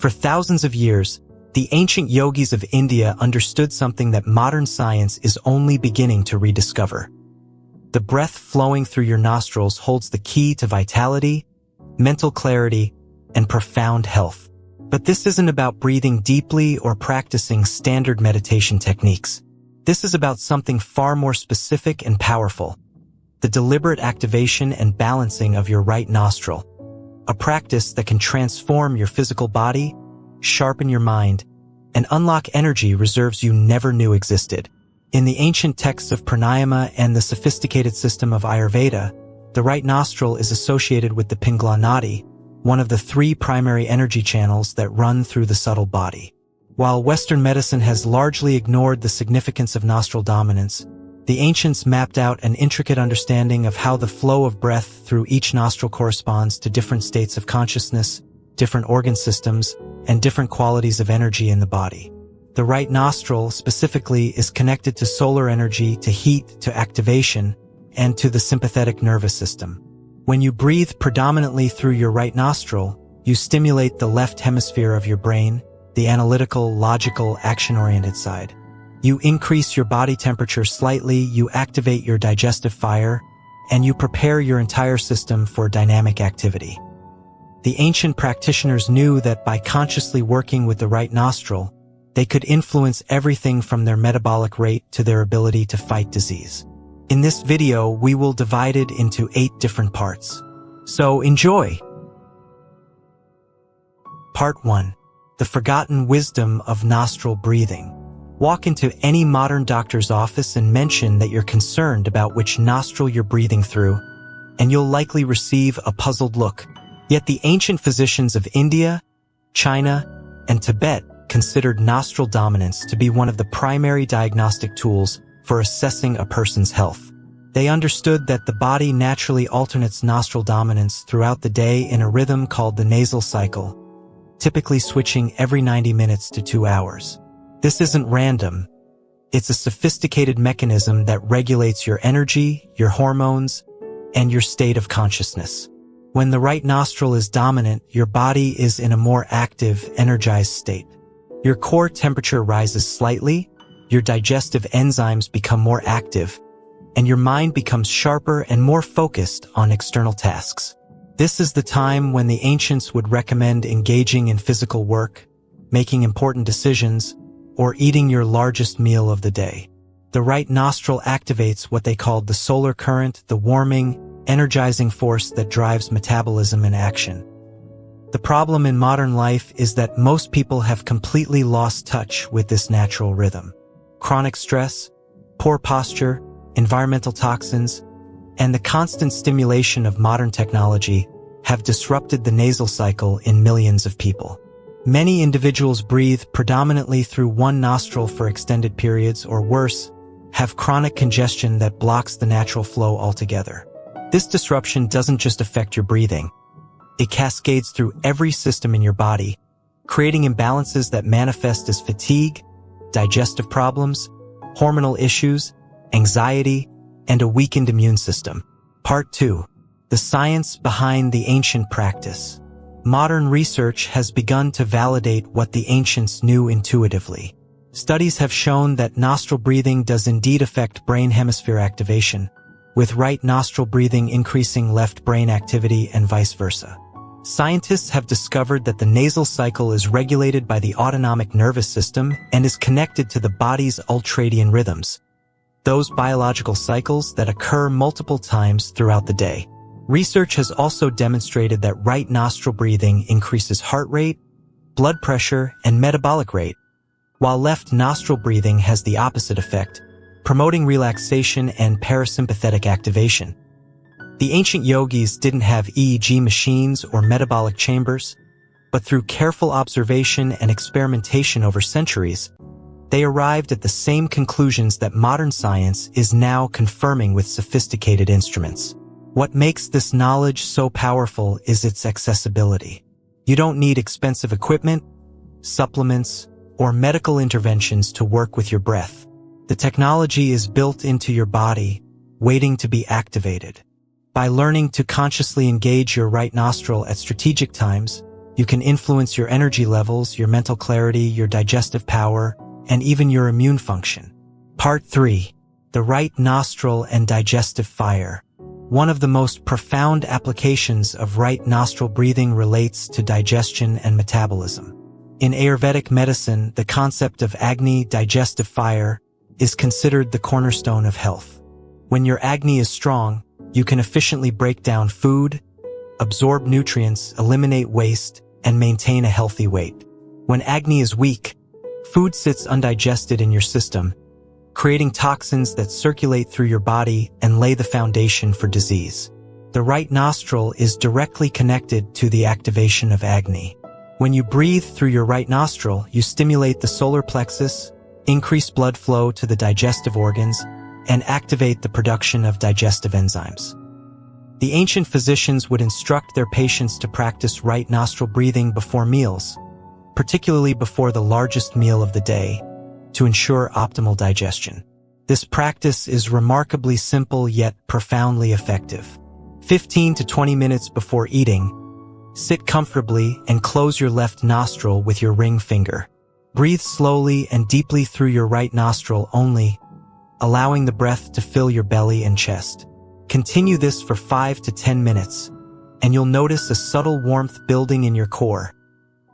For thousands of years, the ancient yogis of India understood something that modern science is only beginning to rediscover. The breath flowing through your nostrils holds the key to vitality, mental clarity, and profound health. But this isn't about breathing deeply or practicing standard meditation techniques. This is about something far more specific and powerful: the deliberate activation and balancing of your right nostril, a practice that can transform your physical body, sharpen your mind, and unlock energy reserves you never knew existed. In the ancient texts of Pranayama and the sophisticated system of Ayurveda, the right nostril is associated with the Pingala Nadi, one of the 3 primary energy channels that run through the subtle body. While Western medicine has largely ignored the significance of nostril dominance, the ancients mapped out an intricate understanding of how the flow of breath through each nostril corresponds to different states of consciousness, different organ systems, and different qualities of energy in the body. The right nostril, specifically, is connected to solar energy, to heat, to activation, and to the sympathetic nervous system. When you breathe predominantly through your right nostril, you stimulate the left hemisphere of your brain, the analytical, logical, action-oriented side. You increase your body temperature slightly, you activate your digestive fire, and you prepare your entire system for dynamic activity. The ancient practitioners knew that by consciously working with the right nostril, they could influence everything from their metabolic rate to their ability to fight disease. In this video, we will divide it into 8 different parts. So enjoy! Part 1. The forgotten wisdom of nostril breathing. Walk into any modern doctor's office and mention that you're concerned about which nostril you're breathing through, and you'll likely receive a puzzled look. Yet the ancient physicians of India, China, and Tibet considered nostril dominance to be one of the primary diagnostic tools for assessing a person's health. They understood that the body naturally alternates nostril dominance throughout the day in a rhythm called the nasal cycle, typically switching every 90 minutes to 2 hours. This isn't random. It's a sophisticated mechanism that regulates your energy, your hormones, and your state of consciousness. When the right nostril is dominant, your body is in a more active, energized state. Your core temperature rises slightly, your digestive enzymes become more active, and your mind becomes sharper and more focused on external tasks. This is the time when the ancients would recommend engaging in physical work, making important decisions, or eating your largest meal of the day. The right nostril activates what they called the solar current, the warming, energizing force that drives metabolism and action. The problem in modern life is that most people have completely lost touch with this natural rhythm. Chronic stress, poor posture, environmental toxins, and the constant stimulation of modern technology have disrupted the nasal cycle in millions of people. Many individuals breathe predominantly through one nostril for extended periods, or worse, have chronic congestion that blocks the natural flow altogether. This disruption doesn't just affect your breathing. It cascades through every system in your body, creating imbalances that manifest as fatigue, digestive problems, hormonal issues, anxiety, and a weakened immune system. Part 2. The science behind the ancient practice. Modern research has begun to validate what the ancients knew intuitively. Studies have shown that nostril breathing does indeed affect brain hemisphere activation, with right nostril breathing increasing left brain activity and vice versa. Scientists have discovered that the nasal cycle is regulated by the autonomic nervous system and is connected to the body's ultradian rhythms, those biological cycles that occur multiple times throughout the day. Research has also demonstrated that right nostril breathing increases heart rate, blood pressure, and metabolic rate, while left nostril breathing has the opposite effect, promoting relaxation and parasympathetic activation. The ancient yogis didn't have EEG machines or metabolic chambers, but through careful observation and experimentation over centuries, they arrived at the same conclusions that modern science is now confirming with sophisticated instruments. What makes this knowledge so powerful is its accessibility. You don't need expensive equipment, supplements, or medical interventions to work with your breath. The technology is built into your body, waiting to be activated. By learning to consciously engage your right nostril at strategic times, You can influence your energy levels, your mental clarity, your digestive power, and even your immune function. Part 3. The right nostril and digestive fire. One of the most profound applications of right nostril breathing relates to digestion and metabolism. In Ayurvedic medicine, the concept of Agni, digestive fire, is considered the cornerstone of health. When your Agni is strong, you can efficiently break down food, absorb nutrients, eliminate waste, and maintain a healthy weight. When Agni is weak, food sits undigested in your system, creating toxins that circulate through your body and lay the foundation for disease. The right nostril is directly connected to the activation of Agni. When you breathe through your right nostril, you stimulate the solar plexus, increase blood flow to the digestive organs, and activate the production of digestive enzymes. The ancient physicians would instruct their patients to practice right nostril breathing before meals, particularly before the largest meal of the day, to ensure optimal digestion. This practice is remarkably simple yet profoundly effective. 15 to 20 minutes before eating, sit comfortably and close your left nostril with your ring finger. Breathe slowly and deeply through your right nostril only, allowing the breath to fill your belly and chest. Continue this for 5 to 10 minutes, and you'll notice a subtle warmth building in your core,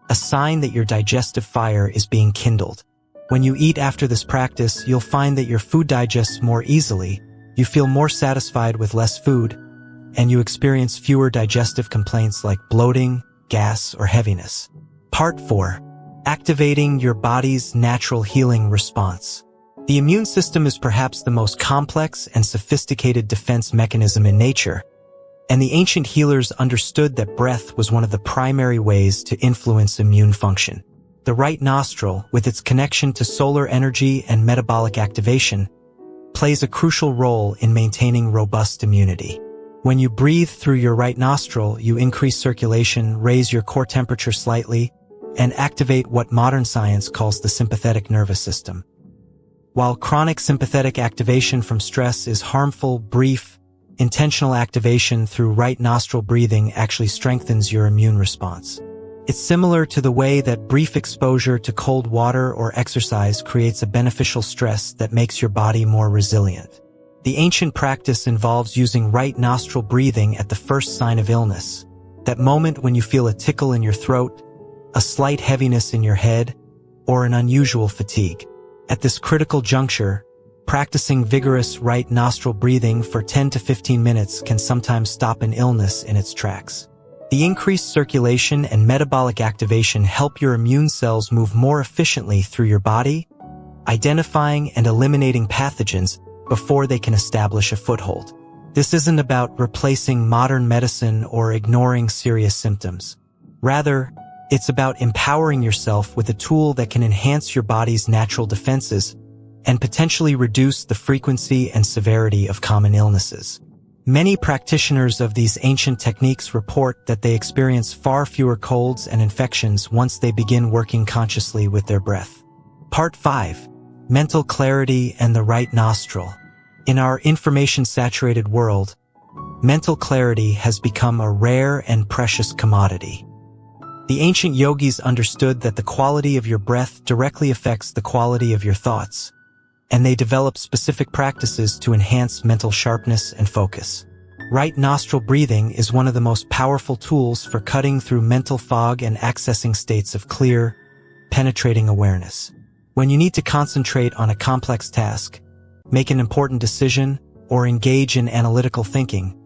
a sign that your digestive fire is being kindled. When you eat after this practice, you'll find that your food digests more easily, you feel more satisfied with less food, and you experience fewer digestive complaints like bloating, gas, or heaviness. Part 4. Activating your body's natural healing response. The immune system is perhaps the most complex and sophisticated defense mechanism in nature, and the ancient healers understood that breath was one of the primary ways to influence immune function. The right nostril, with its connection to solar energy and metabolic activation, plays a crucial role in maintaining robust immunity. When you breathe through your right nostril, you increase circulation, raise your core temperature slightly, and activate what modern science calls the sympathetic nervous system. While chronic sympathetic activation from stress is harmful, brief, intentional activation through right nostril breathing actually strengthens your immune response. It's similar to the way that brief exposure to cold water or exercise creates a beneficial stress that makes your body more resilient. The ancient practice involves using right nostril breathing at the first sign of illness, that moment when you feel a tickle in your throat, a slight heaviness in your head, or an unusual fatigue. At this critical juncture, practicing vigorous right nostril breathing for 10 to 15 minutes can sometimes stop an illness in its tracks. The increased circulation and metabolic activation help your immune cells move more efficiently through your body, identifying and eliminating pathogens before they can establish a foothold. This isn't about replacing modern medicine or ignoring serious symptoms. Rather, it's about empowering yourself with a tool that can enhance your body's natural defenses and potentially reduce the frequency and severity of common illnesses. Many practitioners of these ancient techniques report that they experience far fewer colds and infections once they begin working consciously with their breath. Part 5. Mental clarity and the right nostril. In our information-saturated world, mental clarity has become a rare and precious commodity. The ancient yogis understood that the quality of your breath directly affects the quality of your thoughts, and they developed specific practices to enhance mental sharpness and focus. Right nostril breathing is one of the most powerful tools for cutting through mental fog and accessing states of clear, penetrating awareness. When you need to concentrate on a complex task, make an important decision, or engage in analytical thinking,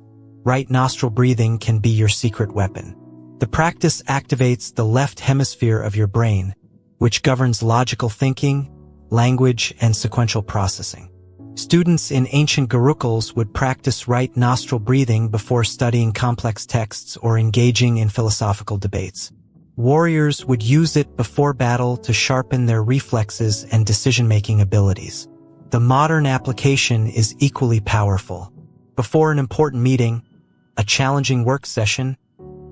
right nostril breathing can be your secret weapon. The practice activates the left hemisphere of your brain, which governs logical thinking, language, and sequential processing. Students in ancient gurukuls would practice right nostril breathing before studying complex texts or engaging in philosophical debates. Warriors would use it before battle to sharpen their reflexes and decision-making abilities. The modern application is equally powerful. Before an important meeting, a challenging work session,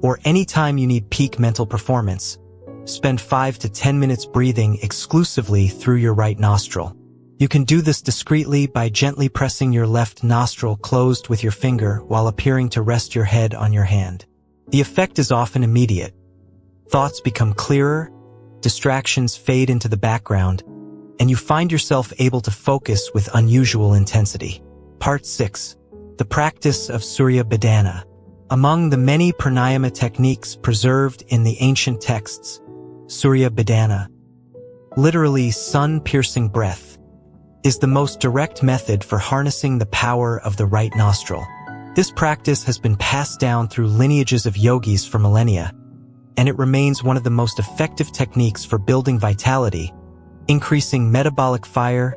or any time you need peak mental performance, spend 5 to 10 minutes breathing exclusively through your right nostril. You can do this discreetly by gently pressing your left nostril closed with your finger while appearing to rest your head on your hand. The effect is often immediate. Thoughts become clearer, distractions fade into the background, and you find yourself able to focus with unusual intensity. Part 6. The practice of Surya Badana. Among the many pranayama techniques preserved in the ancient texts, Surya Badana, literally sun-piercing breath, is the most direct method for harnessing the power of the right nostril. This practice has been passed down through lineages of yogis for millennia, and it remains one of the most effective techniques for building vitality, increasing metabolic fire,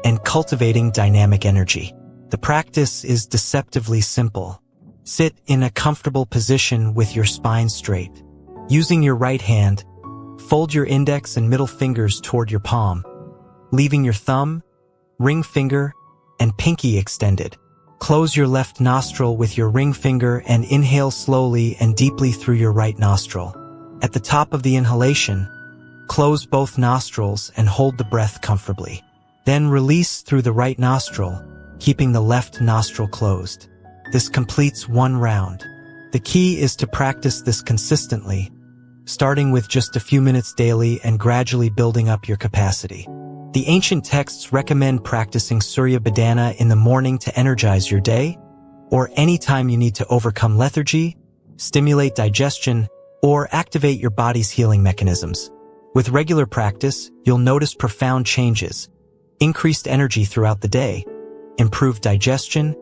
and cultivating dynamic energy. The practice is deceptively simple. Sit in a comfortable position with your spine straight. Using your right hand, fold your index and middle fingers toward your palm, leaving your thumb, ring finger, and pinky extended. Close your left nostril with your ring finger and inhale slowly and deeply through your right nostril. At the top of the inhalation, close both nostrils and hold the breath comfortably. Then release through the right nostril, keeping the left nostril closed. This completes one round. The key is to practice this consistently, starting with just a few minutes daily and gradually building up your capacity. The ancient texts recommend practicing Surya Badana in the morning to energize your day, or any time you need to overcome lethargy, stimulate digestion, or activate your body's healing mechanisms. With regular practice, you'll notice profound changes, increased energy throughout the day, improved digestion,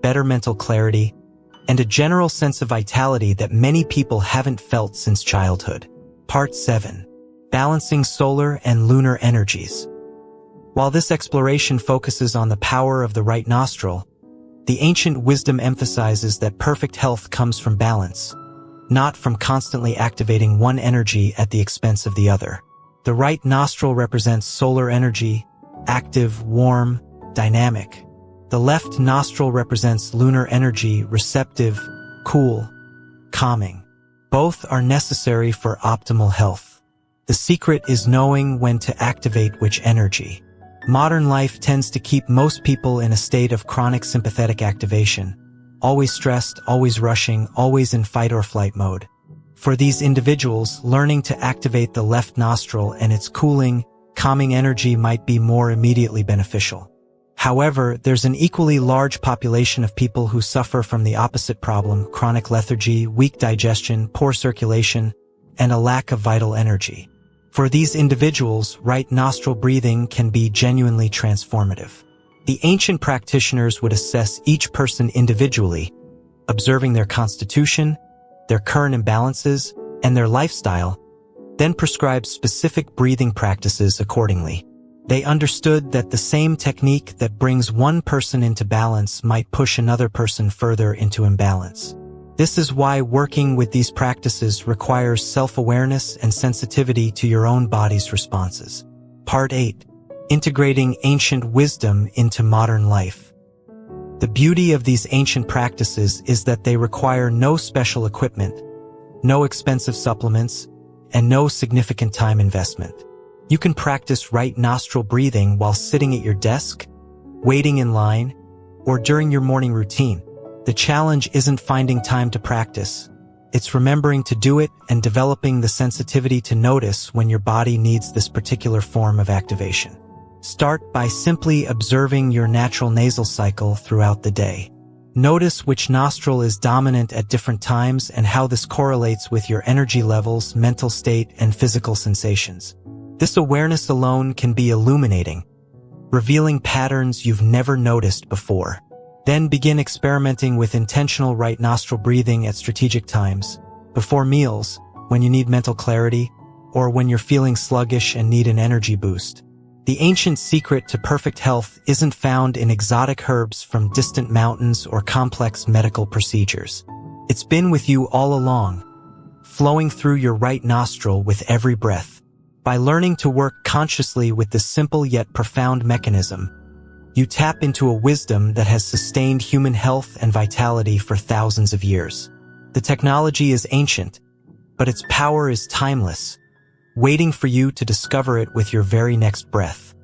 better mental clarity, and a general sense of vitality that many people haven't felt since childhood. Part 7. Balancing solar and lunar energies. While this exploration focuses on the power of the right nostril, the ancient wisdom emphasizes that perfect health comes from balance, not from constantly activating one energy at the expense of the other. The right nostril represents solar energy, active, warm, dynamic. The left nostril represents lunar energy, receptive, cool, calming. Both are necessary for optimal health. The secret is knowing when to activate which energy. Modern life tends to keep most people in a state of chronic sympathetic activation, always stressed, always rushing, always in fight or flight mode. For these individuals, learning to activate the left nostril and its cooling, calming energy might be more immediately beneficial. However, there's an equally large population of people who suffer from the opposite problem: chronic lethargy, weak digestion, poor circulation, and a lack of vital energy. For these individuals, right nostril breathing can be genuinely transformative. The ancient practitioners would assess each person individually, observing their constitution, their current imbalances, and their lifestyle, then prescribe specific breathing practices accordingly. They understood that the same technique that brings one person into balance might push another person further into imbalance. This is why working with these practices requires self-awareness and sensitivity to your own body's responses. Part 8. Integrating ancient wisdom into modern life. The beauty of these ancient practices is that they require no special equipment, no expensive supplements, and no significant time investment. You can practice right nostril breathing while sitting at your desk, waiting in line, or during your morning routine. The challenge isn't finding time to practice. It's remembering to do it and developing the sensitivity to notice when your body needs this particular form of activation. Start by simply observing your natural nasal cycle throughout the day. Notice which nostril is dominant at different times and how this correlates with your energy levels, mental state, and physical sensations. This awareness alone can be illuminating, revealing patterns you've never noticed before. Then begin experimenting with intentional right nostril breathing at strategic times, before meals, when you need mental clarity, or when you're feeling sluggish and need an energy boost. The ancient secret to perfect health isn't found in exotic herbs from distant mountains or complex medical procedures. It's been with you all along, flowing through your right nostril with every breath. By learning to work consciously with this simple yet profound mechanism, you tap into a wisdom that has sustained human health and vitality for thousands of years. The technology is ancient, but its power is timeless, waiting for you to discover it with your very next breath.